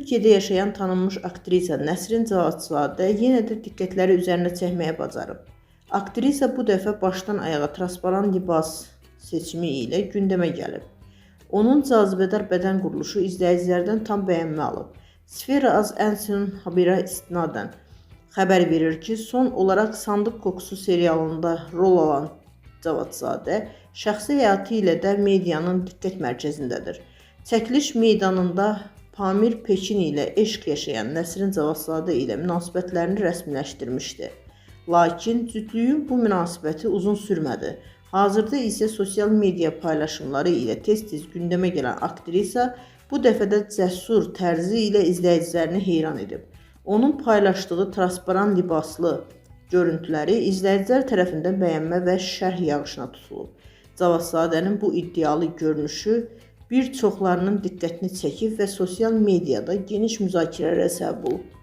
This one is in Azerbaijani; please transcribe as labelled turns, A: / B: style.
A: Türkiyədə yaşayan tanınmış aktrisa Nəsrin Cavadzadə yenə də diqqətləri üzərinə çəkməyə bacarıb. Aktrisa bu dəfə başdan ayağa transparan libas seçimi ilə gündəmə gəlib. Onun cazibədar bədən quruluşu izləyicilərdən tam bəyənmə alıb. Sfera Az Ən habirə istinadən xəbər verir ki, son olaraq Sandıq Kokusu serialında rol alan Cavadzadə şəxsi həyatı ilə də medianın diqqət mərkəzindədir. Çəkiliş meydanında Pamir Pekin ilə eşq yaşayan Nəsrin Cavadzadə ilə münasibətlərini rəsmiləşdirmişdi. Lakin cütlüyün bu münasibəti uzun sürmədi. Hazırda isə sosial media paylaşımları ilə tez-tez gündəmə gələn aktrisa bu dəfə də cəsur tərzi ilə izləyicilərini heyran edib. Onun paylaşdığı transparan libaslı görüntüləri izləyicilər tərəfindən bəyənmə və şərh yağışına tutulub. Cavadzadənin bu iddialı görünüşü bir çoxlarının diqqətini çəkib və sosial mediada geniş müzakirələrə səbəb olub.